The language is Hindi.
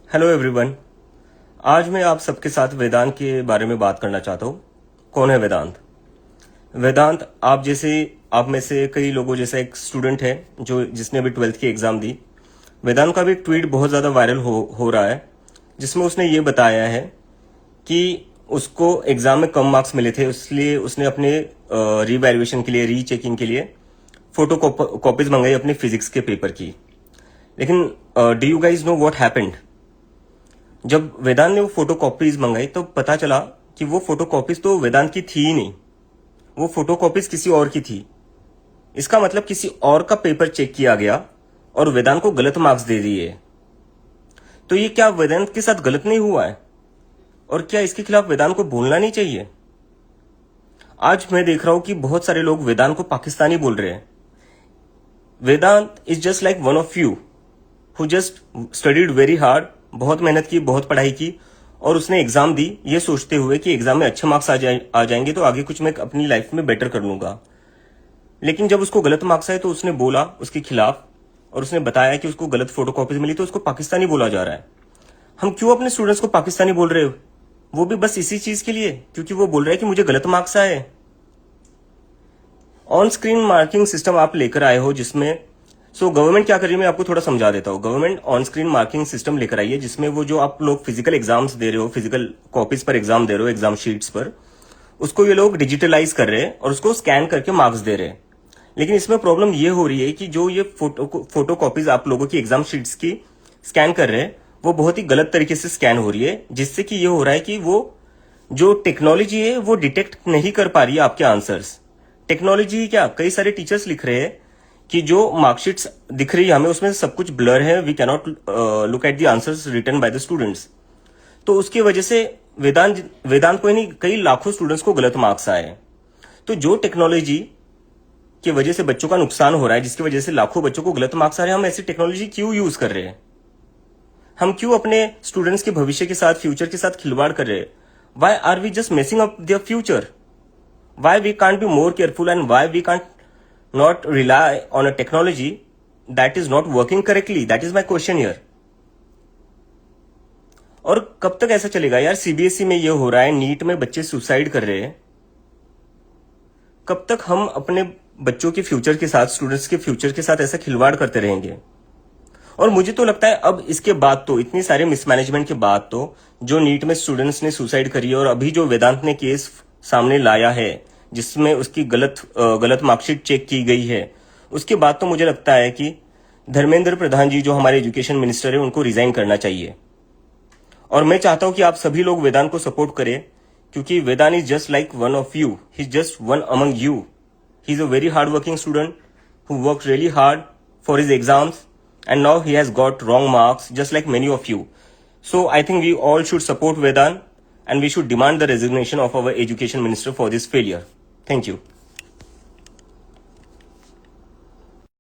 Hello everyone. आज मैं आप सबके साथ वेदांत के बारे में बात करना चाहता हूँ। कौन है वेदांत? वेदांत आप में से कई लोगों जैसा एक स्टूडेंट है जो जिसने अभी 12th की एग्जाम दी। वेदांत का भी एक ट्वीट बहुत ज़्यादा वायरल हो रहा है, जिसमें उसने ये बताया है कि उसको एग्जाम में कम मार्क्स मिले थे, इसलिए उसने अपने रीवैल्यूएशन के लिए, रीचेकिंग के लिए फोटो कॉपीज मंगाई अपने फिजिक्स के पेपर की। लेकिन do you guys know what happened? जब वेदांत ने वो फोटो कॉपीज मंगाई तो पता चला कि वो फोटो कॉपीज तो वेदांत की थी ही नहीं, वो फोटो कॉपीज किसी और की थी। इसका मतलब किसी और का पेपर चेक किया गया और वेदांत को गलत मार्क्स दे दिए। तो ये क्या वेदांत के साथ गलत नहीं हुआ है? और क्या इसके खिलाफ वेदांत को बोलना नहीं चाहिए? आज मैं देख रहा हूं कि बहुत सारे लोग वेदांत को पाकिस्तानी बोल रहे हैं। Vedant is just like one of you who just studied very hard, बहुत मेहनत की, बहुत पढ़ाई की और उसने एग्जाम दी ये सोचते हुए कि एग्जाम में अच्छे मार्क्स आ जाएंगे तो आगे कुछ मैं अपनी लाइफ में बेटर कर लूंगा। लेकिन जब उसको गलत मार्क्स आए तो उसने बोला उसके खिलाफ और उसने बताया कि उसको गलत फोटो कॉपीज मिली तो उसको पाकिस्तानी बोला जा रहा है। हम क्यों अपने स्टूडेंट्स को पाकिस्तानी बोल रहे हो? वो भी बस इसी चीज के लिए, क्योंकि वो बोल रहे हैं कि मुझे गलत मार्क्स आए। ऑन स्क्रीन मार्किंग सिस्टम आप लेकर आए हो, जिसमें गवर्नमेंट क्या कर रही है मैं आपको थोड़ा समझा देता हूँ। Government on screen marking system लेकर आई है, जिसमें वो जो आप लोग फिजिकल एग्जाम्स दे रहे हो, फिजिकल कॉपीज पर एग्जाम दे रहे हो, एग्जाम शीट्स पर, उसको ये लोग डिजिटलाइज कर रहे हैं और उसको स्कैन करके मार्क्स दे रहे हैं। लेकिन इसमें प्रॉब्लम ये हो रही है कि जो ये फोटो कॉपीज आप लोगों की एग्जाम शीट्स की स्कैन कर रहे हैं वो बहुत ही गलत तरीके से स्कैन हो रही है, जिससे कि ये हो रहा है कि वो जो टेक्नोलॉजी है वो डिटेक्ट नहीं कर पा रही है आपके आंसर्स। टेक्नोलॉजी क्या, कई सारे टीचर्स लिख रहे हैं कि जो मार्कशीट्स दिख रही है हमें उसमें सब कुछ ब्लर है, we cannot look at the answers written by the students. तो उसकी वजह से वेदांत को नहीं, कई लाखों स्टूडेंट्स को गलत मार्क्स आए। तो जो टेक्नोलॉजी की वजह से बच्चों का नुकसान हो रहा है, जिसकी वजह से लाखों बच्चों को गलत मार्क्स आ रहे हैं, हम ऐसी टेक्नोलॉजी क्यों यूज कर रहे हैं? हम क्यों अपने स्टूडेंट्स के भविष्य के साथ, फ्यूचर के साथ खिलवाड़ कर रहे हैं? Why are we just messing up their future? Why we can't be more careful and why we can't not rely on a technology that is not working correctly? That is my question here. और कब तक ऐसा चलेगा यार? सीबीएसई में ये हो रहा है, नीट में बच्चे सुसाइड कर रहे हैं। कब तक हम अपने बच्चों के फ्यूचर के साथ, स्टूडेंट्स के फ्यूचर के साथ ऐसा खिलवाड़ करते रहेंगे? और मुझे तो लगता है अब इसके बाद तो, इतनी सारे मिसमैनेजमेंट के बाद तो, जो नीट में स्टूडेंट्स ने सुसाइड करी है और अभी जो वेदांत ने केस सामने लाया है जिसमें उसकी गलत मार्कशीट चेक की गई है, उसके बाद तो मुझे लगता है कि धर्मेंद्र प्रधान जी जो हमारे एजुकेशन मिनिस्टर है उनको रिजाइन करना चाहिए। और मैं चाहता हूं कि आप सभी लोग वेदांत को सपोर्ट करें, क्योंकि Vedant is just like one of you, he is just one among you. He is a very hard working student who work really hard for his exams and now he has got wrong marks just like many of you. So I think we all should support Vedant and we should demand the resignation of our education minister for this failure. Thank you.